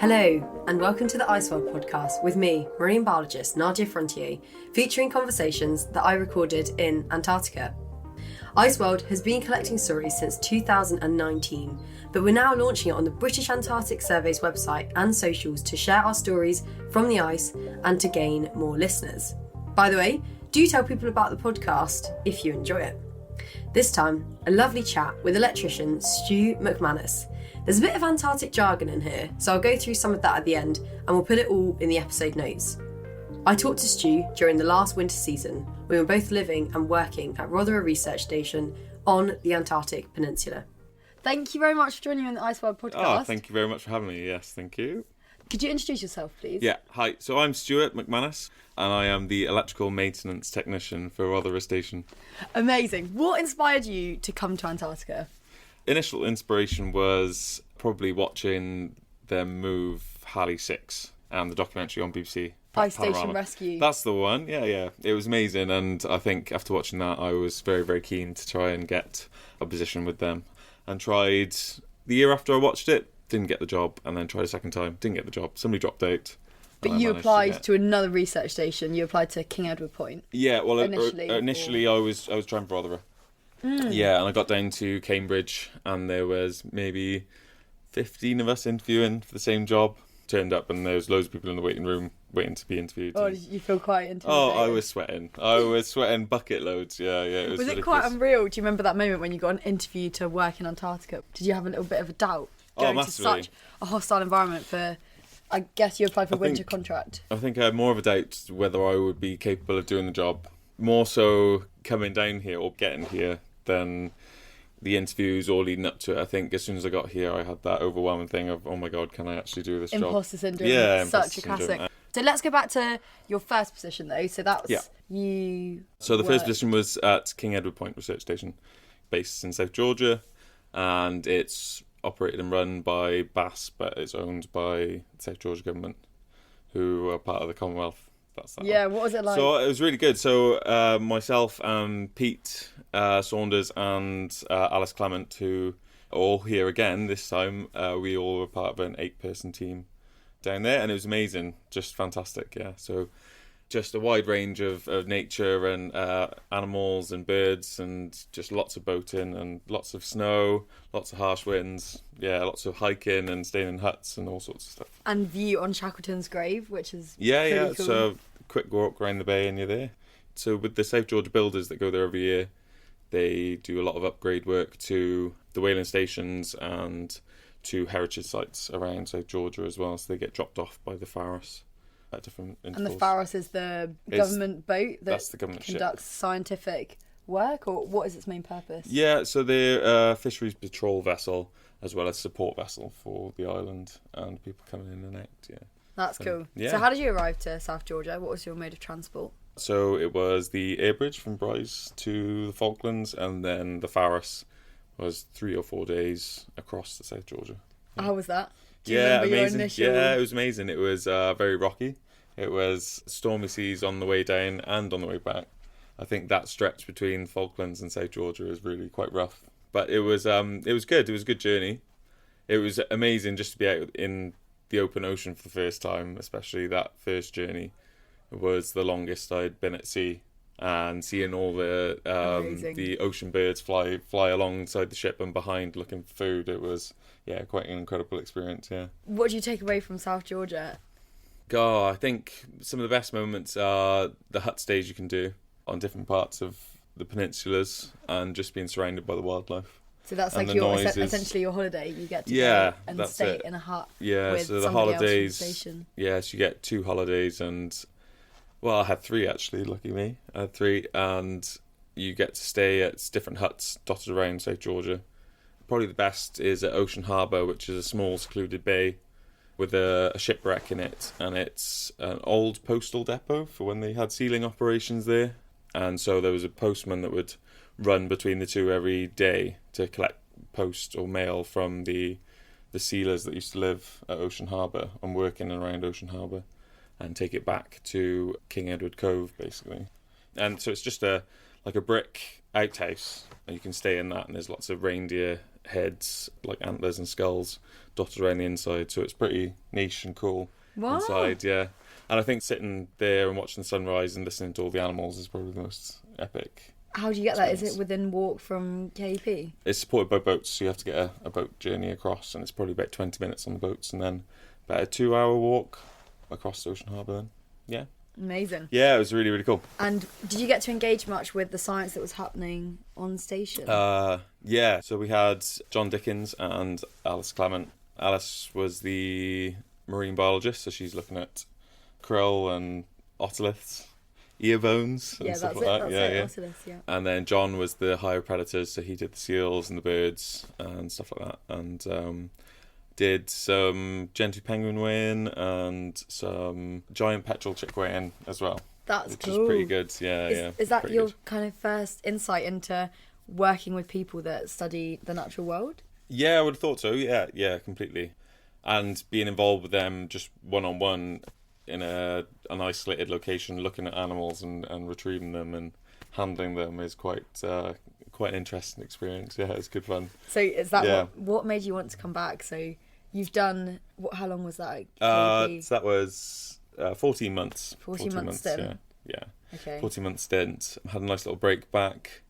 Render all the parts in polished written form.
Hello, and welcome to the Ice World podcast with me, marine biologist Nadia Frontier, featuring conversations that I recorded in Antarctica. Ice World has been collecting stories since 2019, but we're now launching it on the British Antarctic Survey's website and socials to share our stories from the ice and to gain more listeners. By the way, do tell people about the podcast if you enjoy it. This time, a lovely chat with electrician Stu McManus. There's a bit of Antarctic jargon in here, so I'll go through some of that at the end and we'll put it all in the episode notes. I talked to Stu during the last winter season. We were both living and working at Rothera Research Station on the Antarctic Peninsula. Thank you very much for joining me on the Ice World podcast. Oh, thank you very much for having me. Yes, thank you. Could you introduce yourself, please? Yeah, hi. So I'm Stuart McManus, and I am the electrical maintenance technician for Rothera Station. Amazing. What inspired you to come to Antarctica? Initial inspiration was probably watching them move Halley 6 and the documentary on BBC. Ice Station Panorama. Rescue. That's the one, yeah. It was amazing, and I think after watching that I was very, very keen to try and get a position with them. And tried the year after I watched it, didn't get the job, and then tried a second time, didn't get the job. Somebody dropped out. But you applied to another research station. You applied to King Edward Point. Yeah, well, initially I was trying for Rothera. Yeah, and I got down to Cambridge, and there was maybe 15 of us interviewing for the same job. Turned up, and there was loads of people in the waiting room waiting to be interviewed. Oh, did you feel quite intimidated? Oh, I was sweating. bucket loads. Yeah. It was it quite unreal? Do you remember that moment when you got an interview to work in Antarctica? Did you have a little bit of a doubt going to such a hostile environment for? I guess you applied for a winter contract. I think I had more of a doubt whether I would be capable of doing the job. More so coming down here or getting here than the interviews or leading up to it. I think as soon as I got here, I had that overwhelming thing of, oh my God, can I actually do this job? Imposter syndrome. Yeah, such a classic. syndrome. So let's go back to your first position though. So that's you. So the first position was at King Edward Point Research Station, based in South Georgia, and it's operated and run by BAS, but it's owned by the South Georgia government, who are part of the Commonwealth. That's that Yeah, one. what was it like? So it was really good. So myself and Pete Saunders and Alice Clement, who are all here again this time, we all were part of an 8-person team down there, and it was amazing, just fantastic. Yeah, so just a wide range of nature and animals and birds, and just lots of boating and lots of snow, lots of harsh winds. Yeah, lots of hiking and staying in huts and all sorts of stuff. And view on Shackleton's grave, which is pretty cool. So quick walk around the bay and you're there. So with the South Georgia builders that go there every year, they do a lot of upgrade work to the whaling stations and to heritage sites around South Georgia as well. So they get dropped off by the Faris at different intervals. And the Faris is the government boat that conducts scientific work, or what is its main purpose? Yeah, so they're a fisheries patrol vessel as well as support vessel for the island and people coming in and out. Yeah, that's cool. Yeah. So how did you arrive to South Georgia? What was your mode of transport? So it was the air bridge from Bryce to the Falklands, and then the Faris was 3 or 4 days across to South Georgia. Yeah. How was that? Do you remember amazing. Your initial... Yeah, it was amazing. It was very rocky. It was stormy seas on the way down and on the way back. I think that stretch between Falklands and South Georgia is really quite rough. But it was good. It was a good journey. It was amazing just to be out in the open ocean for the first time, especially that first journey. It was the longest I'd been at sea, and seeing all the ocean birds fly alongside the ship and behind looking for food. It was quite an incredible experience. Yeah. What did you take away from South Georgia? God, I think some of the best moments are the hut stays you can do on different parts of the peninsulas and just being surrounded by the wildlife. So that's like essentially your holiday. You get to go and stay in a hut. Yeah, with so the somebody holidays. else from the station. Yes, you get 2 holidays, and I had 3 actually. Lucky me, I had 3, and you get to stay at different huts dotted around South Georgia. Probably the best is at Ocean Harbour, which is a small secluded bay with a shipwreck in it, and it's an old postal depot for when they had sealing operations there. And so there was a postman that would run between the two every day to collect post or mail from the sealers that used to live at Ocean Harbour and work in and around Ocean Harbour, and take it back to King Edward Cove, basically. And so it's just like a brick outhouse, and you can stay in that, and there's lots of reindeer heads, like antlers and skulls, dotted around the inside. So it's pretty niche and cool inside, yeah. And I think sitting there and watching the sunrise and listening to all the animals is probably the most epic. How do you get that? Is it within walk from KEP? It's supported by boats, so you have to get a boat journey across, and it's probably about 20 minutes on the boats, and then about a 2-hour walk across the Ocean Harbour then. Yeah. Amazing. Yeah, it was really, really cool. And did you get to engage much with the science that was happening on station? Yeah, so we had John Dickens and Alice Clement. Alice was the marine biologist, so she's looking at krill and otoliths, ear bones and stuff like that. Otoliths, yeah. And then John was the higher predators, so he did the seals and the birds and stuff like that. And did some gentoo penguin weighing and some giant petrel chick weighing as well. That's which cool. is pretty good. Is that your kind of first insight into working with people that study the natural world? Yeah, I would have thought so. Yeah, completely. And being involved with them just one-on-one in an isolated location, looking at animals and retrieving them and handling them is quite an interesting experience. Yeah, it's good fun. So is that what made you want to come back? So you've done, how long was that? So that was 14 months. 14 months stint. Yeah. Okay. 14 month stint. Had a nice little break back.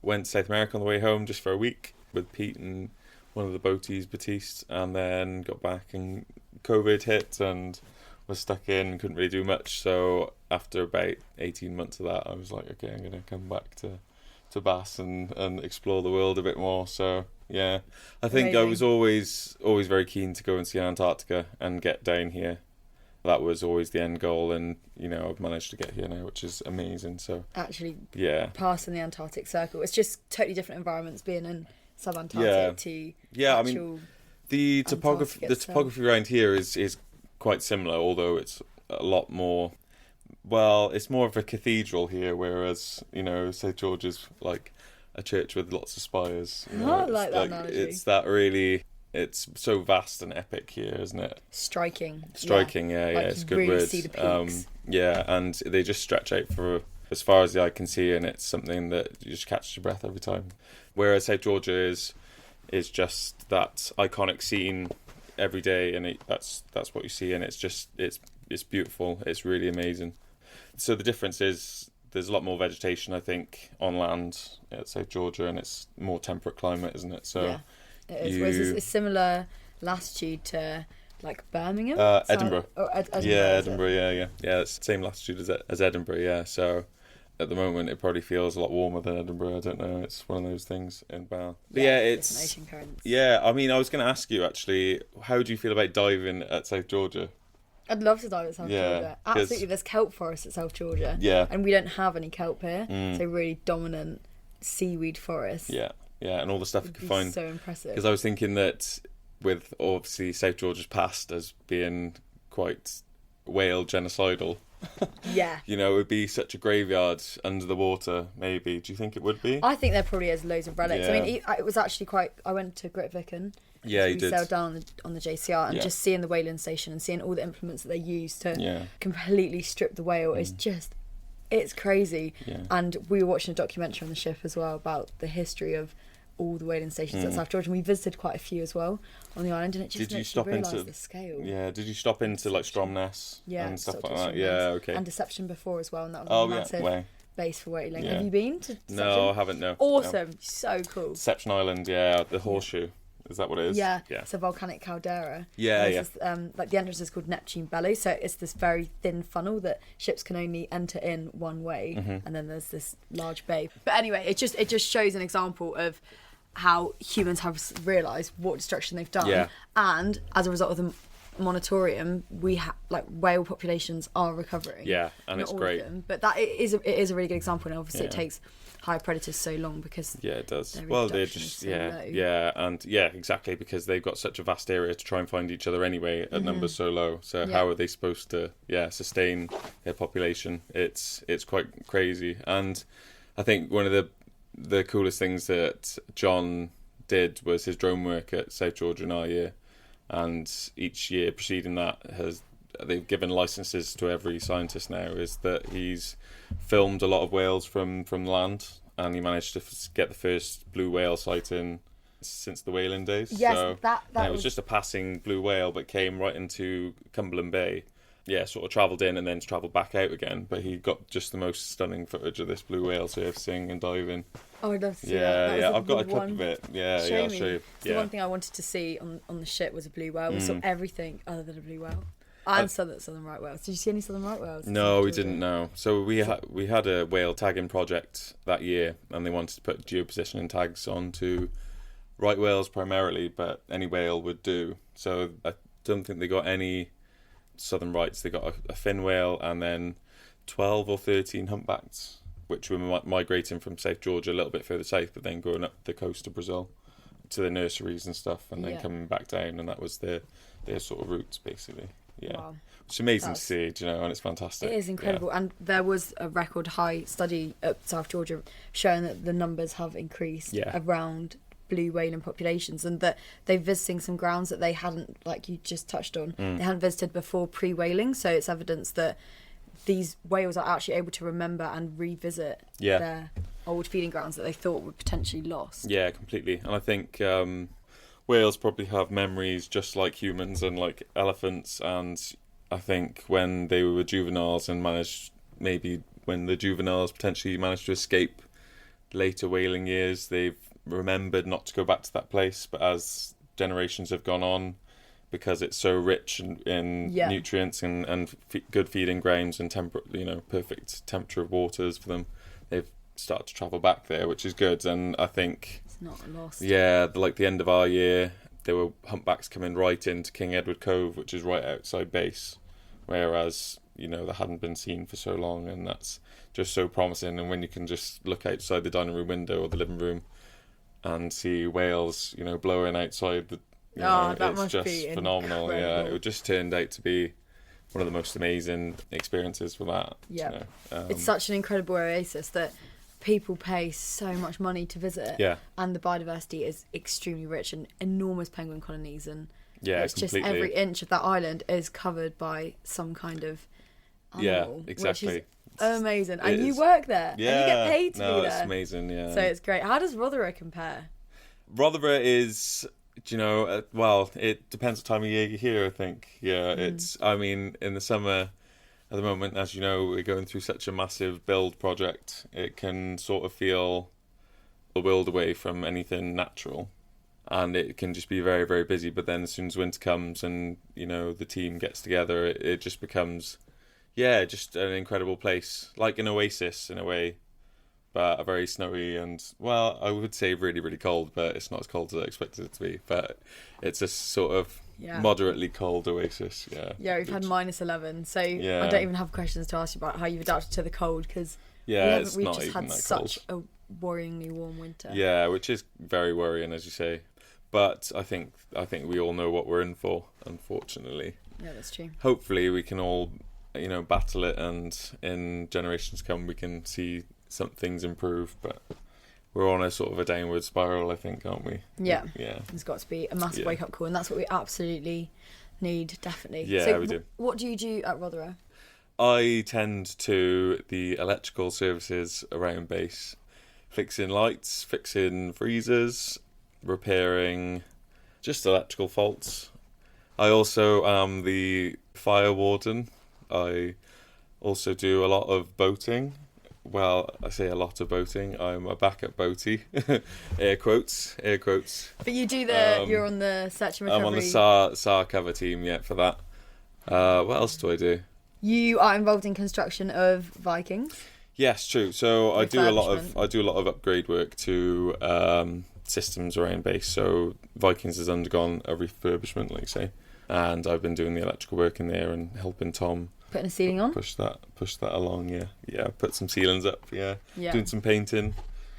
Went to South America on the way home just for a week with Pete and one of the boaties, Batiste, and then got back and COVID hit and was stuck in, couldn't really do much. So after about 18 months of that, I was like, okay, I'm going to come back to Bass and explore the world a bit more. So yeah, I think Amazing. I was always very keen to go and see Antarctica and get down here. That was always the end goal, and I've managed to get here now, which is amazing. So actually, passing the Antarctic Circle, it's just totally different environments being in sub-Antarctic to I mean, the topography around here is quite similar, although it's a lot more. Well, it's more of a cathedral here, whereas St George is like a church with lots of spires. I like that analogy. It's that really. It's so vast and epic here, isn't it? Striking, yeah. It's a good really word. See the peaks. And they just stretch out for as far as the eye can see, and it's something that you just catch your breath every time. Whereas South Georgia is just that iconic scene every day, and that's what you see, and it's beautiful. It's really amazing. So the difference is there's a lot more vegetation, I think, on land at South Georgia, and it's more temperate climate, isn't it? So. Yeah. It is. Whereas it's similar latitude to like Birmingham, Edinburgh. Edinburgh. Yeah, Edinburgh. Yeah. It's the same latitude as Edinburgh. Yeah. So at the moment, it probably feels a lot warmer than Edinburgh. I don't know. It's one of those things in Bath. But it's ocean currents. Yeah, I mean, I was going to ask you actually, how do you feel about diving at South Georgia? I'd love to dive at South Georgia. Absolutely, there's kelp forest at South Georgia. Yeah. And we don't have any kelp here, so really dominant seaweed forest. Yeah. Yeah, and all the stuff you can find. So impressive. Because I was thinking that with obviously South Georgia's past as being quite whale genocidal. Yeah. It would be such a graveyard under the water, maybe. Do you think it would be? I think there probably is loads of relics. Yeah. I mean, it was actually I went to Grytviken. Yeah, you we did. sailed down on the JCR and just seeing the whaling station and seeing all the implements that they use to completely strip the whale is just... It's crazy. Yeah. And we were watching a documentary on the ship as well about the history of all the whaling stations at South Georgia, and we visited quite a few as well on the island, and it just makes you realise the scale. Yeah, did you stop into like Stromness and stuff like that? Yeah, okay. And Deception before as well, and that was a massive base for whaling. Yeah. Have you been to Deception? No, I haven't, no. Awesome, so cool. Deception Island, the horseshoe. Is that what it is? Yeah. It's a volcanic caldera. Yeah. This, like the entrance is called Neptune Bay, so it's this very thin funnel that ships can only enter in one way, and then there's this large bay. But anyway, it just shows an example of how humans have realised what destruction they've done, and as a result of the moratorium, we like whale populations are recovering. Yeah, and Not it's all great. of them, but it is a really good example, and obviously it takes higher predators so long because it does. Their Well, they're reproduction just is so low. exactly, because they've got such a vast area to try and find each other anyway at numbers so low. So how are they supposed to sustain their population? It's quite crazy. And I think one of the coolest things that John did was his drone work at South Georgia in our year, and each year preceding that they've given licenses to every scientist now, is that he's filmed a lot of whales from land, and he managed to get the first blue whale sighting since the whaling days. Yes, so, that and it was just a passing blue whale, but came right into Cumberland Bay. Yeah, sort of travelled in and then travelled back out again. But he got just the most stunning footage of this blue whale surfacing and diving. Oh, I'd love to see Yeah, that. yeah, I've got a clip of it. Yeah, I'll show you. The one thing I wanted to see on the ship was a blue whale. We saw everything other than a blue whale. And southern right whales. Did you see any southern right whales? No, we didn't know. So we had a whale tagging project that year, and they wanted to put geopositioning tags onto right whales primarily, but any whale would do. So I don't think they got any southern rights. They got a fin whale and then 12 or 13 humpbacks, which were migrating from South Georgia a little bit further south, but then going up the coast of Brazil to the nurseries and stuff, and then coming back down, and that was their sort of routes basically. Yeah, wow. It's amazing to see, and it's fantastic. It is incredible, and there was a record high study at South Georgia showing that the numbers have increased around blue whaling populations, and that they're visiting some grounds that they hadn't, like you just touched on, they hadn't visited before pre-whaling. So it's evidence that these whales are actually able to remember and revisit their old feeding grounds that they thought were potentially lost. Yeah, completely. And I think whales probably have memories just like humans and like elephants, and I think when they were juveniles and when the juveniles potentially managed to escape later whaling years, they've remembered not to go back to that place, but as generations have gone on, because it's so rich in nutrients and good feeding grounds and perfect temperature of waters for them, they've started to travel back there, which is good. And I think not lost. Yeah, like the end of our year, there were humpbacks coming right into King Edward Cove, which is right outside base, whereas they hadn't been seen for so long, and that's just so promising. And when you can just look outside the dining room window or the living room and see whales, blowing outside the, that it's must just be phenomenal. Incredible. Yeah, it just turned out to be one of the most amazing experiences for that. Yeah, it's such an incredible oasis that people pay so much money to visit it. Yeah. And the biodiversity is extremely rich, and enormous penguin colonies, and it's completely. just every inch of that island is covered by some kind of animal. Yeah, exactly. Which is amazing. And you work there. Yeah. And you get paid to be there. It's amazing, yeah. So it's great. How does Rothera compare? Rothera is, well, it depends what time of year you're here, I think. Yeah, in the summer, at the moment, as you know, we're going through such a massive build project. It can sort of feel a world away from anything natural, and it can just be very, very busy. But then as soon as winter comes and, the team gets together, it just becomes, just an incredible place, like an oasis in a way, but a very snowy and, well, I would say really, really cold, but it's not as cold as I expected it to be. But it's a sort of moderately cold oasis. Yeah, we've had -11, so I don't even have questions to ask you about how you've adapted to the cold, because we've just had such a worryingly warm winter. Yeah, which is very worrying, as you say. But I think we all know what we're in for, unfortunately. Yeah, that's true. Hopefully we can all, battle it, and in generations to come we can see some things improve, but we're on a sort of a downward spiral, I think, aren't we? Yeah. There's got to be a massive wake-up call, and that's what we absolutely need, definitely. Yeah, so we do. What do you do at Rothera? I tend to the electrical services around base, fixing lights, fixing freezers, repairing just electrical faults. I also am the fire warden. I also do a lot of boating. Well, I say a lot of boating. I'm a backup boatie. Air quotes. But you do you're on the search and recovery. I'm on the SAR cover team, for that. What else do I do? You are involved in construction of Vikings. Yes, true. So I do a lot of upgrade work to systems around base. So Vikings has undergone a refurbishment, like you say, and I've been doing the electrical work in there and helping Tom putting a ceiling on. Push that along. Yeah. Put some ceilings up. Yeah. Doing some painting,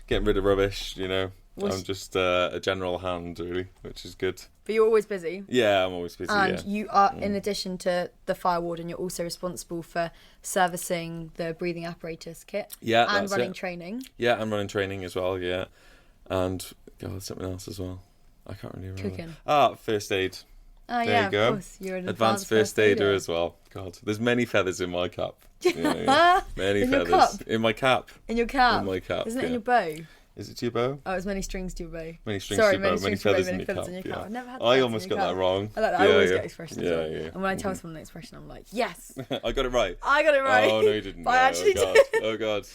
getting rid of rubbish. I'm just a general hand, really, which is good. But you're always busy. Yeah, I'm always busy. And you are, in addition to the fire warden, you're also responsible for servicing the breathing apparatus kit. Yeah, and running training. Yeah, and running training as well. Yeah, and something else as well. I can't really remember. Cooking. First aid. Oh, there you go. Of course. You're an advanced first aider as well. God, there's many feathers in my cap. Many feathers. Your cup? In my cap. In your cap? In my cap. Isn't it in your bow? Is it to your bow? Oh, it's many strings to your bow. Many strings Sorry, to your bow, many feathers in your cap. Yeah. I've never had I feathers almost in got your that cap. wrong. I like that. I always get expressions wrong. Yeah. And when I tell someone an expression, I'm like, yes, I got it right. I got it right. Oh, no, you didn't. But I actually did. Oh, God.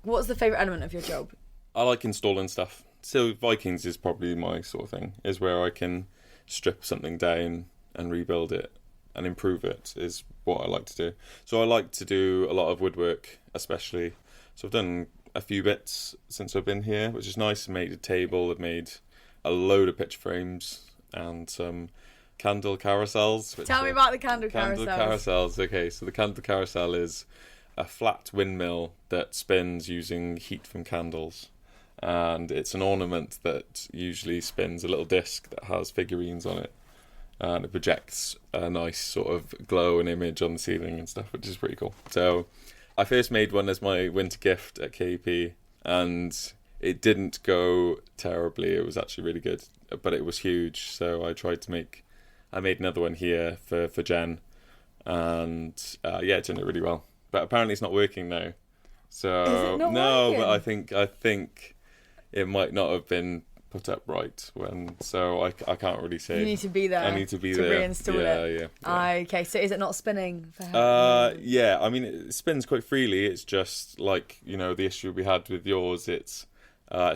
What's the favourite element of your job? I like installing stuff. So Vikings is probably my sort of thing, is where I can strip something down and rebuild it and improve it, is what I like to do. So I like to do a lot of woodwork, especially. So I've done a few bits since I've been here, which is nice. I made a table, I've made a load of picture frames and some candle carousels. Tell me about the candle carousels. Okay, so the candle carousel is a flat windmill that spins using heat from candles. And it's an ornament that usually spins a little disc that has figurines on it. And it projects a nice sort of glow and image on the ceiling and stuff, which is pretty cool. So I first made one as my winter gift at KP, and it didn't go terribly. It was actually really good, but it was huge. So I made another one here for Jen, and it turned out really well. But apparently it's not working now. So Is it not no, working? but I think it might not have been put up right so I can't really say. You need to be there. I need to be to there. reinstall it. Yeah. Okay, so is it not spinning for how long? Yeah, I mean it spins quite freely. It's just like, the issue we had with yours, it's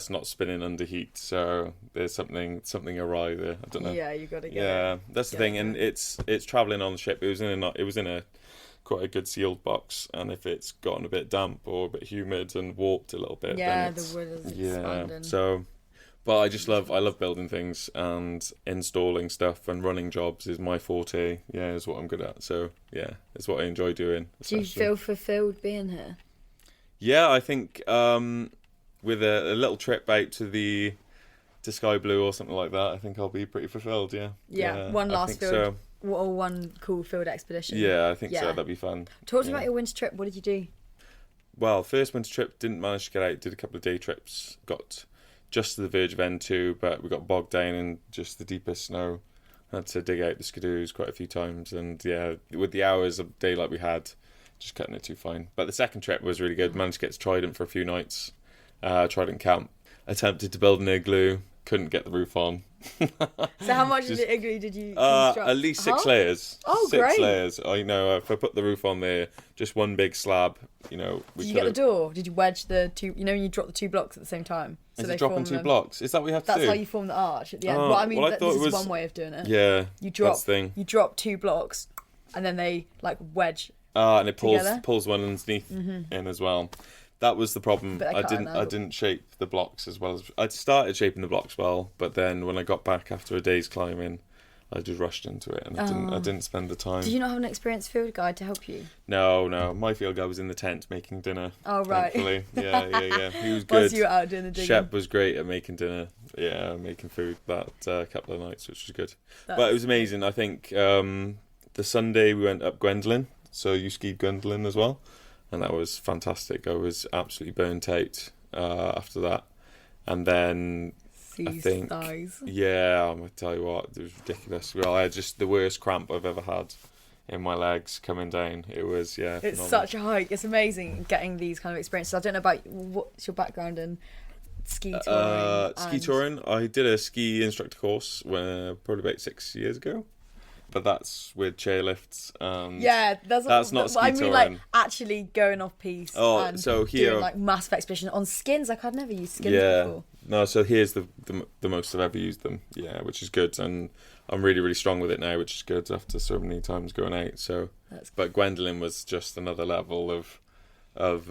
not spinning under heat, so there's something awry there. I don't know. Yeah, you got to get it. That's the thing, and it's traveling on the ship. It was in a quite a good sealed box, and if it's gotten a bit damp or a bit humid and warped a little bit, then the wood is expanding. So, but I love building things, and installing stuff and running jobs is my forte. Yeah, is what I'm good at. So yeah, it's what I enjoy doing. Do you feel fulfilled being here? Yeah, I think with a little trip out to Sky Blue or something like that, I think I'll be pretty fulfilled. Yeah. One last field. So. Or one cool field expedition. Yeah, I think so. That'd be fun. Talk to me about your winter trip. What did you do? Well, first winter trip, didn't manage to get out. Did a couple of day trips. Got just to the verge of N2, but we got bogged down in just the deepest snow. Had to dig out the skidoos quite a few times. And yeah, with the hours of daylight we had, just cutting it too fine. But the second trip was really good. Managed to get to Trident for a few nights. Trident camp. Attempted to build an igloo. Couldn't get the roof on. So how much of the igloo did you construct? At least 6 layers. Oh, 6 great. layers. If I put the roof on there, just one big slab, Did you get the door? Did you wedge the two, when you drop the 2 blocks at the same time? So is it dropping 2 blocks? Is that what you have to do? That's how you form the arch at the end. Oh, I thought it this was is one way of doing it. Yeah, You drop, that's the thing. you drop 2 blocks and then they wedge. And it together. pulls one underneath in as well. That was the problem. But I didn't shape the blocks as well as I'd started shaping the blocks well, but then when I got back after a day's climbing, I just rushed into it and I didn't spend the time. Did you not have an experienced field guide to help you? No. My field guy was in the tent making dinner. Oh right. Thankfully. Yeah. He was good. Whilst you were out doing the digging. Shep was great at making dinner. Yeah, making food that couple of nights, which was good. But it was amazing. I think the Sunday we went up Gwendolyn, so you skied Gwendolyn as well. And that was fantastic. I was absolutely burnt out after that. And then thighs. Yeah, I'm going to tell you what, it was ridiculous. Well, I had just the worst cramp I've ever had in my legs coming down. It was, It's phenomenal. such a hike. It's amazing getting these kind of experiences. I don't know about what's your background in ski touring? Ski touring, I did a ski instructor course probably about 6 years ago. But that's with chairlifts. That's not ski I mean, touring. like actually going off piste. And so here, doing like massive expedition on skins. Like I'd never used skins before. No, so here's the most I've ever used them. Yeah, which is good, and I'm really really strong with it now, which is good after so many times going out. So, but Gwendolyn was just another level of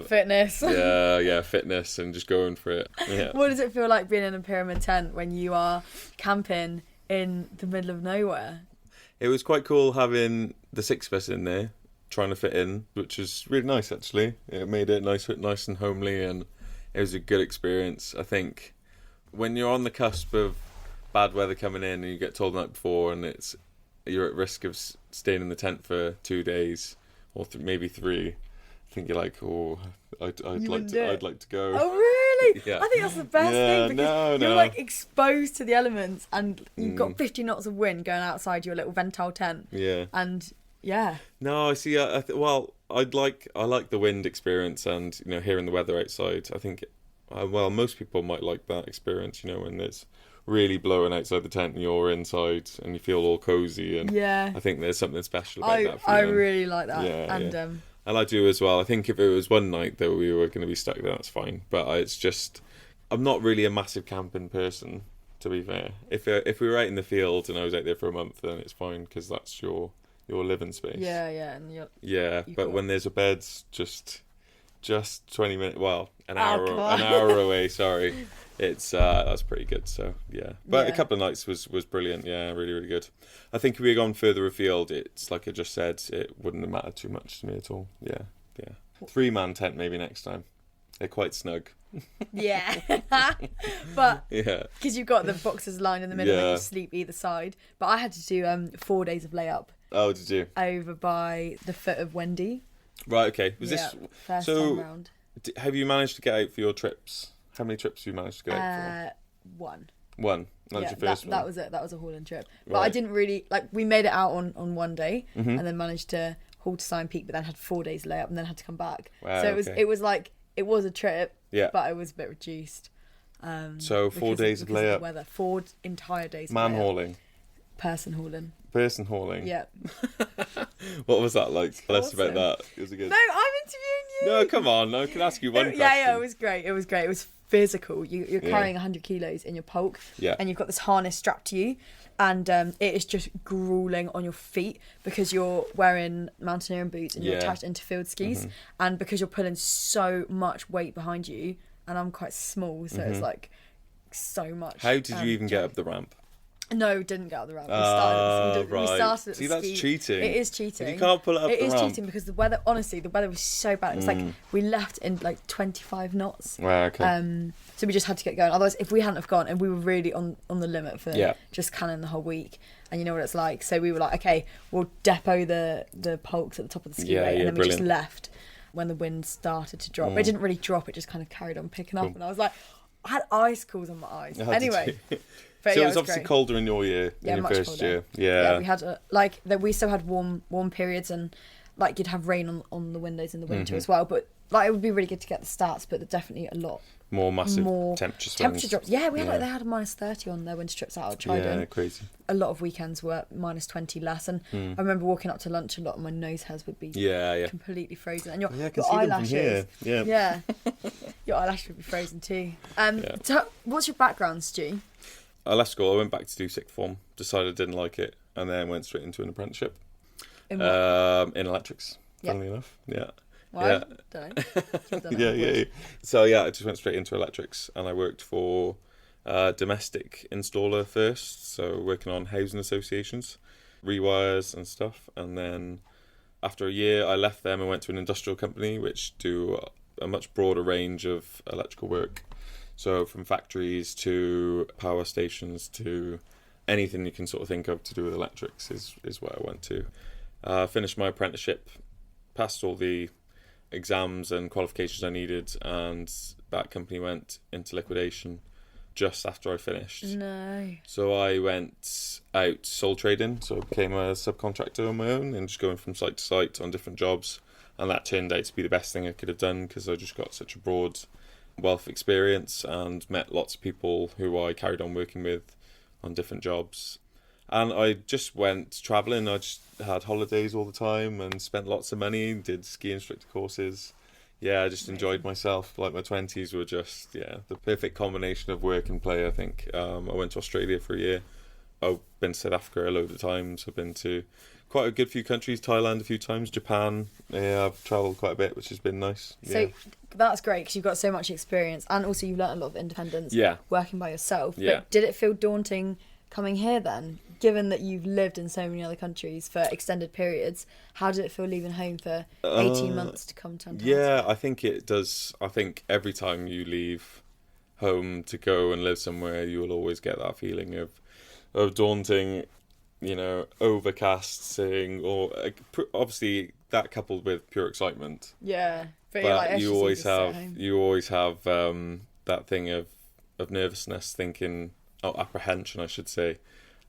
fitness. Yeah, fitness and just going for it. Yeah. What does it feel like being in a pyramid tent when you are camping in the middle of nowhere? It was quite cool having the 6 of us in there trying to fit in, which was really nice actually. It made it nice and homely, and it was a good experience. I think when you're on the cusp of bad weather coming in and you get told the night before and you're at risk of staying in the tent for 2 days or maybe 3, I think you're like, oh, I'd like to go. Oh really? Yeah. I think that's the best thing because you're no. like exposed to the elements and you've got 50 knots of wind going outside your little Ventile tent. Yeah. And yeah. No, I see. I like the wind experience and hearing the weather outside. I think well, most people might like that experience, you know, when it's really blowing outside the tent and you're inside and you feel all cozy. And Yeah. I think there's something special about that I feeling. really like that. Yeah, And yeah. And I do as well. I think if it was one night that we were going to be stuck there, that's fine. But it's just, I'm not really a massive camping person, to be fair. If we were out in the field and I was out there for a month, then it's fine because that's your living space. Yeah, yeah. And But when there's a bed just 20 minutes, well, an Oh, hour come on. an hour away, sorry. It's that's pretty good, so yeah. But Yeah. a couple of nights was brilliant, yeah, really, really good. I think if we had gone further afield, it's like I just said, it wouldn't have mattered too much to me at all. Yeah, yeah. 3-man tent maybe next time. They're quite snug. Yeah. But Yeah. because you've got the boxes lined in the middle and Yeah. you sleep either side. But I had to do 4 days of layup Oh, did you? over by the foot of Wendy. Right, okay. Was Yeah, this first so? time round? Have you managed to get out for your trips? How many trips have you managed to get out One. for? One. That was Yeah, your first one. that was it. That was a hauling trip. But I Right. didn't really we made it out on one day Mm-hmm. and then managed to haul to Sign Peak, but then had 4 days layup and then had to come back. Wow, so okay. it was a trip, Yeah. but it was a bit reduced. So 4 days of because layup. the weather. 4 entire days. of Man layup. hauling. Person hauling. Person hauling. Yeah. What was that like? Tell us about awesome. that. Was it good? No, I'm interviewing you. No, come on. I can ask you one question. Yeah, it was great. It was great. It was physical. You're Yeah. carrying 100 kilos in your polk, Yeah. and you've got this harness strapped to you, and it is just grueling on your feet because you're wearing mountaineering boots and you're Yeah. attached into field skis, and because you're pulling so much weight behind you, and I'm quite small, so it's like so much. How did you even get up the ramp? No, didn't get out the ramp. We Right. started at See, the that's ski. cheating. It is cheating. If you can't pull it up It the is ramp. cheating because the weather. Honestly, the weather was so bad. It was like we left in like 25 knots. Wow, okay. So we just had to get going. Otherwise, if we hadn't have gone, and we were really on the limit for Yeah. just canning the whole week, and you know what it's like. So we were like, okay, we'll depot the polks at the top of the ski Yeah, rate, yeah, and then we just brilliant. left when the wind started to drop. It didn't really drop. It just kind of carried on picking up, Cool. and I was like, I had icicles on my eyes. How did Anyway. you- But so yeah, it was obviously great. colder in your year, Yeah, in your much first colder. year. Yeah. We had we still had warm periods, and like you'd have rain on the windows in the winter as well. But like it would be really good to get the stats, but there's definitely a lot More massive more temperature swings. temperature drops. Yeah, we had Yeah. they had a -30 on their winter trips out of Yeah, Trident. crazy. A lot of weekends were -20 less, and I remember walking up to lunch a lot, and my nose hairs would be Yeah, yeah. completely frozen, and your, Yeah, I can your see them from eyelashes. here. Yeah. Yeah, your eyelashes would be frozen too. So what's your background, Stu? I left school. I went back to do sixth form. Decided I didn't like it, and then went straight into an apprenticeship In what? in electrics. Yeah. Funnily enough, yeah. Why? Yeah. Don't know. Don't know. Yeah. So yeah, I just went straight into electrics, and I worked for a domestic installer first, so working on housing associations, rewires and stuff, and then after a year, I left them and went to an industrial company which do a much broader range of electrical work. So from factories to power stations to anything you can sort of think of to do with electrics is where I went to. Finished my apprenticeship, passed all the exams and qualifications I needed, and that company went into liquidation just after I finished. No. So I went out sole trading, so I became a subcontractor on my own and just going from site to site on different jobs, and that turned out to be the best thing I could have done because I just got such a broad wealth of experience and met lots of people who I carried on working with on different jobs. And I just went travelling. I just had holidays all the time and spent lots of money, did ski instructor courses. Yeah, I just enjoyed myself. Like my 20s were just, the perfect combination of work and play, I think. I went to Australia for a year. I've been to South Africa a load of times. I've been to quite a good few countries, Thailand a few times, Japan. Yeah, I've travelled quite a bit, which has been nice. So that's great because you've got so much experience, and also you've learnt a lot of independence working by yourself. Yeah. But did it feel daunting coming here then, given that you've lived in so many other countries for extended periods? How did it feel leaving home for 18 months to come to Antarctica? Yeah, I think it does. I think every time you leave home to go and live somewhere, you will always get that feeling of daunting, overcasting, or obviously that coupled with pure excitement. Yeah. But You always have that thing of nervousness, apprehension, I should say,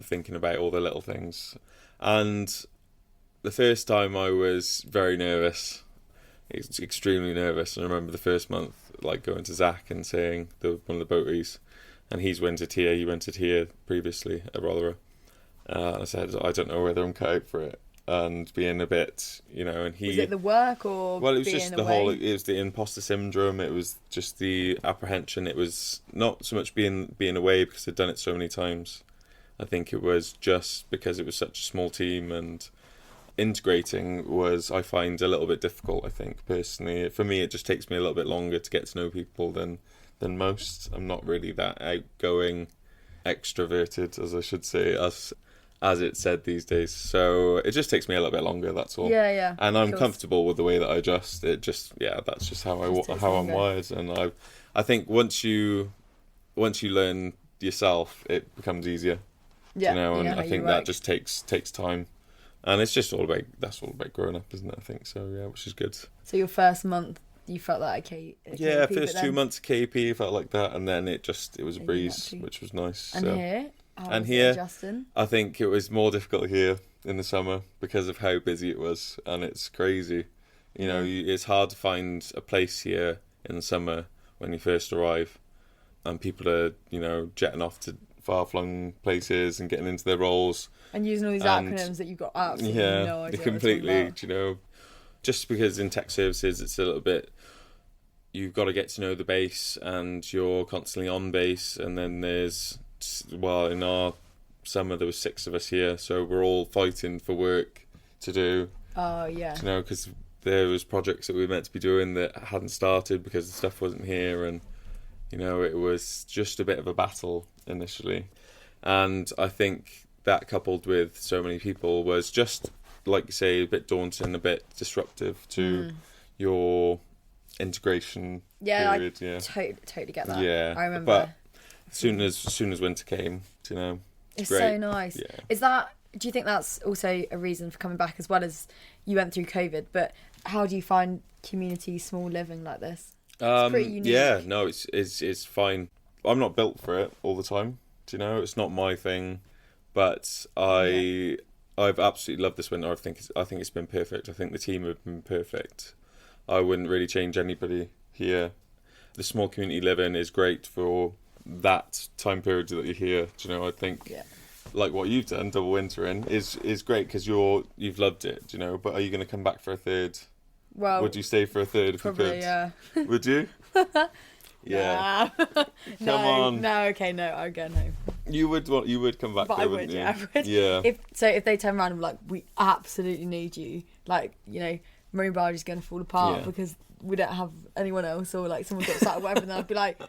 thinking about all the little things. And the first time I was very nervous. it's extremely nervous. And I remember the first month, like going to Zach and saying, one of the boaties, and he rented here previously at Rothera. I said, I don't know whether I'm cut out for it. And being a bit, and he... Was it the work or Well, it was being just the away? whole... It was the imposter syndrome. It was just the apprehension. It was not so much being away because I'd done it so many times. I think it was just because it was such a small team, and integrating was, I find, a little bit difficult, I think, personally. For me, it just takes me a little bit longer to get to know people than most. I'm not really that outgoing, extroverted, as I should say, as it's said these days. So it just takes me a little bit longer, that's all. Yeah. And I'm comfortable with the way that I adjust. It just, that's just how I'm wired. And I think once you learn yourself, it becomes easier. Yeah, and I think that just takes time. And it's just all about growing up, isn't it? I think so, which is good. So your first month, you felt like okay. Yeah, first 2 months at KP felt like that, and then it was a breeze, which was nice. And so. here? And here, Justin? I think it was more difficult here in the summer because of how busy it was, and it's crazy. It's hard to find a place here in the summer when you first arrive, and people are, jetting off to far-flung places and getting into their roles. And using all these acronyms that you've got absolutely no idea completely, what they're about. Just because in tech services it's a little bit, you've got to get to know the base and you're constantly on base, and then in our summer there was 6 of us here, so we're all fighting for work to do. Oh, yeah. Because there was projects that we were meant to be doing that hadn't started because the stuff wasn't here, and it was just a bit of a battle initially. And I think that, coupled with so many people, was just, like you say, a bit daunting, a bit disruptive to your integration period. Totally get that. Yeah, I remember. But as soon as winter came, it's great. So nice. Yeah. Do you think that's also a reason for coming back, as well as you went through COVID? But how do you find community small living like this? It's pretty unique. Yeah, no, it's fine. I'm not built for it all the time. It's not my thing, but I've absolutely loved this winter. I think it's been perfect. I think the team have been perfect. I wouldn't really change anybody here. The small community living is great for that time period that you're here. I think like what you've done, double wintering, is great because you've loved it. But are you going to come back for a third? Well, would you stay for a third if probably, you could? Yeah. Would you? Yeah. No, Come on. No, okay, no, I'll go home. You would come back, But though, I wouldn't would, you? yeah, I would. Yeah. If they turn around and be like, we absolutely need you, like, marine biology's going to fall apart because we don't have anyone else, or like someone drops out or whatever, then I'd be like,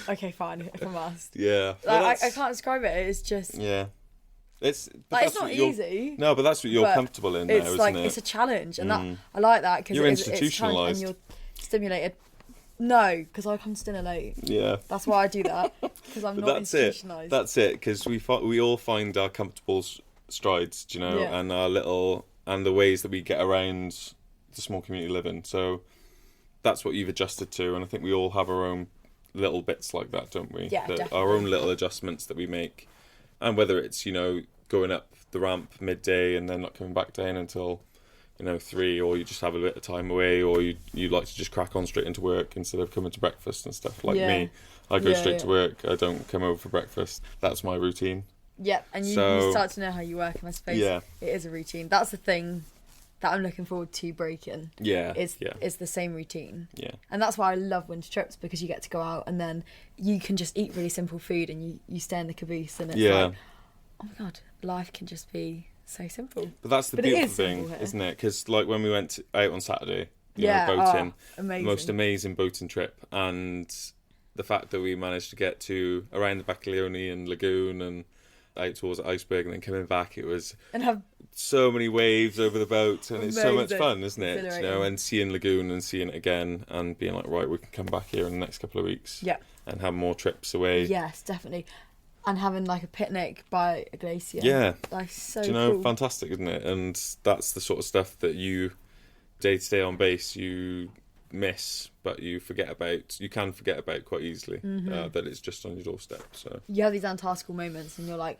okay, fine, if I must. Yeah. Like, I can't describe it. It's just it's not easy. No, but that's what you're comfortable in now, it's isn't it? It's a challenge, and that I like that because You're it's institutionalised. and you're stimulated. No, because I come late. Yeah. That's why I do that, because I'm not institutionalised. That's it. Because we all find our comfortable strides, and our little and the ways that we get around the small community living. So that's what you've adjusted to, and I think we all have our own little bits like that, don't we? Yeah, definitely. Our own little adjustments that we make, and whether it's going up the ramp midday and then not coming back down until 3, or you just have a bit of time away, or you like to just crack on straight into work instead of coming to breakfast and stuff. Like me, I go straight to work. I don't come over for breakfast. That's my routine. Yeah, and you start to know how you work, and I suppose it is a routine. That's the thing that I'm looking forward to breaking. Yeah, it's the same routine. Yeah, and that's why I love winter trips, because you get to go out and then you can just eat really simple food, and you stay in the caboose, and it's like, oh my god, life can just be so simple. But that's the beautiful thing, isn't it? Because like when we went out on Saturday, boating, most amazing boating trip, and the fact that we managed to get to around the Baccalione and Lagoon and out towards the iceberg, and then coming back, it was so many waves over the boat, and it's so much fun, isn't it? And seeing Lagoon and seeing it again, and being like, right, we can come back here in the next couple of weeks, and have more trips away. Yes, definitely. And having like a picnic by a glacier. Yeah. Like, so cool. Fantastic, isn't it? And that's the sort of stuff that you, day to day on base, you miss, but you can forget about quite easily, that it's just on your doorstep. So you have these Antarctical moments and you're like,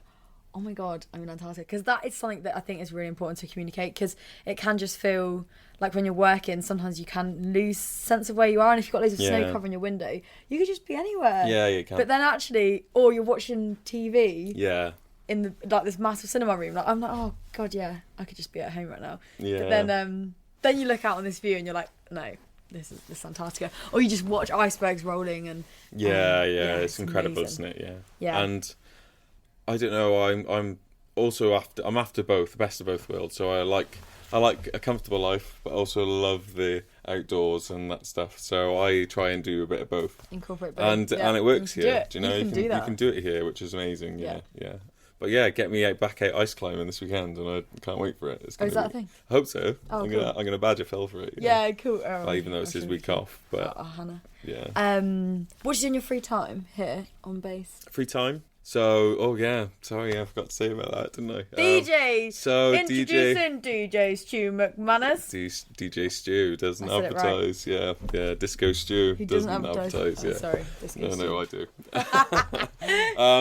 oh my God, I'm in Antarctica. Because that is something that I think is really important to communicate, because it can just feel like when you're working, sometimes you can lose sense of where you are. And if you've got loads of snow covering your window, you could just be anywhere. Yeah, you can. But then actually, or you're watching TV. Yeah. In the like this massive cinema room, like I'm like, oh God, yeah, I could just be at home right now. Yeah. But then you look out on this view and you're like, no, this is Antarctica. Or you just watch icebergs rolling and it's incredible, amazing. isn't it? Yeah. Yeah. And I don't know, I'm also after both, the best of both worlds. So I like a comfortable life, but also love the outdoors and that stuff. So I try and do a bit of both. Incorporate both. And it works here. Do you know, you can do that. You can do it here, which is amazing. Yeah. But yeah, get me back out ice climbing this weekend, and I can't wait for it. It's is that a thing? I hope so. Oh, I'm cool. gonna badger Phil for it. Yeah, cool. Oh, even though it's his week off, but Hannah. Yeah. What do you do in your free time here on base? Free time. So, sorry, I forgot to say about that, didn't I? DJ. Introducing DJ Stu McManus. DJ Stu doesn't I said it advertise. Right. Yeah, Disco Stu doesn't advertise. Yeah. Sorry, Disco Stu. No, I do.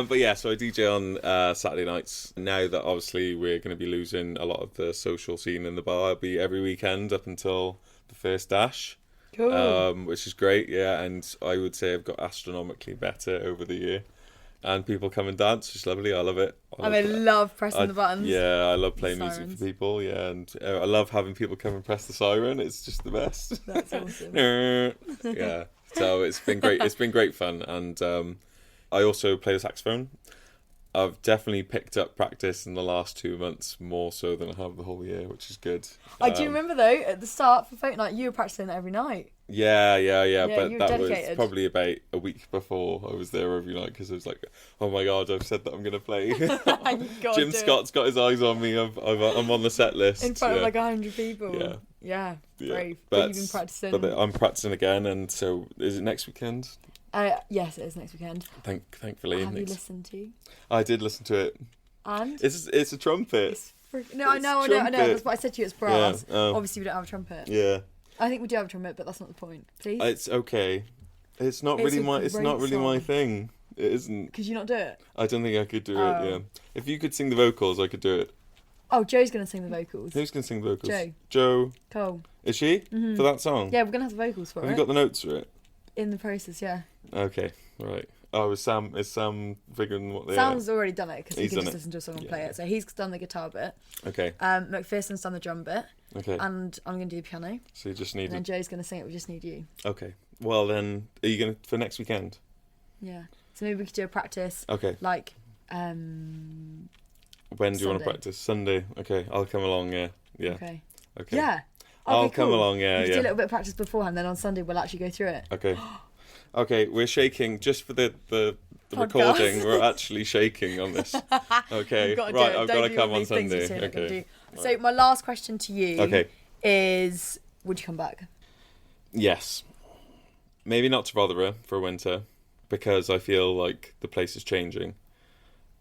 But yeah, so I DJ on Saturday nights. Now that obviously we're going to be losing a lot of the social scene in the bar, I'll be every weekend up until the first dash. Cool. Which is great, yeah, and I would say I've got astronomically better over the year. And people come and dance, it's lovely, I love it. I love pressing the buttons. Yeah, I love playing music Sirens. for people, yeah, and I love having people come and press the siren, it's just the best. That's awesome. Yeah, so it's been great fun, and I also play the saxophone. I've definitely picked up practice in the last 2 months, more so than I have the whole year, which is good. I do remember though, at the start for Fortnite, you were practicing it every night. Yeah, but you were that dedicated. was probably about a week before I was there every night, because I was like, oh my God, I've said that I'm going to play. Jim Scott's got his eyes on me, I'm on the set list. In front of like 100 people. Yeah, brave. But you've been practicing. But I'm practicing again, and so is it next weekend? Yes, it is next weekend. Thankfully. Have you listened to? I did listen to it. And? It's a trumpet. I know. That's what I said to you, it's brass. Yeah, Obviously we don't have a trumpet. Yeah. I think we do have a trumpet, but that's not the point. Please? It's okay. It's not really my thing. It isn't. Could you not do it? I don't think I could do it, yeah. If you could sing the vocals, I could do it. Oh, Joe's going to sing the vocals. Who's going to sing the vocals? Joe. Cole. Is she? Mm-hmm. For that song? Yeah, we're going to have the vocals for it. Have you got the notes for it? In the process, yeah. Okay, right. Oh, is Sam figuring what they Sam's already done it, because he can just it. listen to a song and play it. So he's done the guitar bit. Okay. McPherson's done the drum bit. Okay. And I'm going to do the piano. So you just need... And then Joe's going to sing it, we just need you. Okay. Well then, are you going to... For next weekend? Yeah. So maybe we could do a practice. Okay. Like, when do you want to Sunday. practice? Sunday. Okay, I'll come along, yeah. Okay. Yeah. I'll come along, yeah. We could do a little bit of practice beforehand, then on Sunday we'll actually go through it. Okay. Okay, we're shaking just for the Podcast. recording. We're actually shaking on this. Okay, right. I've got to come on Sunday. Okay. So my last question to you is: would you come back? Yes. Maybe not to Rothera for winter, because I feel like the place is changing.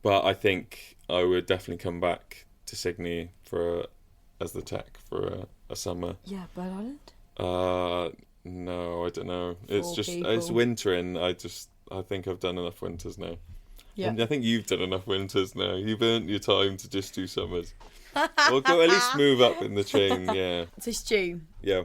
But I think I would definitely come back to Sydney as the tech for a summer. Yeah, Bird Island. No, I don't know. It's wintering. I think I've done enough winters now. Yeah. And I think you've done enough winters now. You've earned your time to just do summers. Or go at least move up in the chain, yeah. So Stu. Yeah.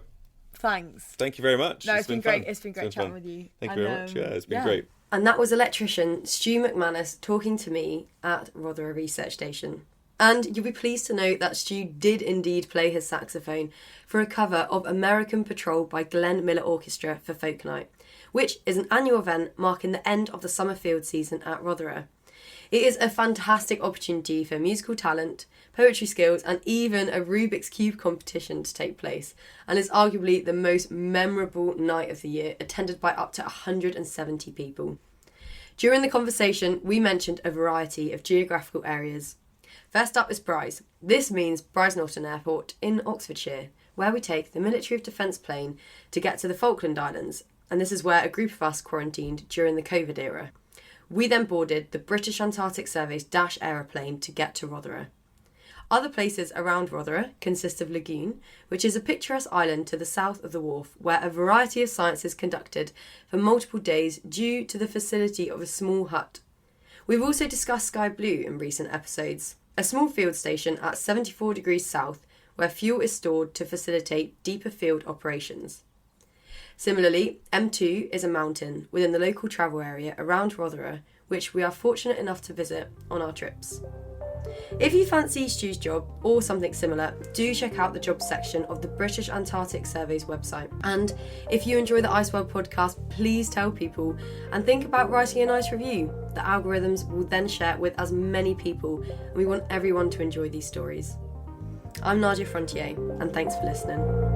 Thanks. Thank you very much. No, it's been great. Fun. It's been great chatting with you. Thank you very much. Yeah, it's been great. And that was electrician Stu McManus talking to me at Rothera Research Station. And you'll be pleased to note that Stu did indeed play his saxophone for a cover of American Patrol by Glenn Miller Orchestra for Folk Night, which is an annual event marking the end of the summer field season at Rothera. It is a fantastic opportunity for musical talent, poetry skills, and even a Rubik's Cube competition to take place, and is arguably the most memorable night of the year, attended by up to 170 people. During the conversation, we mentioned a variety of geographical areas. First up is Bryce. This means Bryce Norton Airport in Oxfordshire, where we take the Military of Defence plane to get to the Falkland Islands, and this is where a group of us quarantined during the COVID era. We then boarded the British Antarctic Survey's Dash aeroplane to get to Rothera. Other places around Rothera consist of Lagoon, which is a picturesque island to the south of the wharf, where a variety of science is conducted for multiple days due to the facility of a small hut. We've also discussed Sky Blue in recent episodes, a small field station at 74 degrees south where fuel is stored to facilitate deeper field operations. Similarly, M2 is a mountain within the local travel area around Rothera, which we are fortunate enough to visit on our trips. If you fancy Stu's job or something similar, do check out the jobs section of the British Antarctic Survey's website. And if you enjoy the Ice World podcast, please tell people and think about writing a nice review. The algorithms will then share it with as many people, and we want everyone to enjoy these stories. I'm Nadia Frontier, and thanks for listening.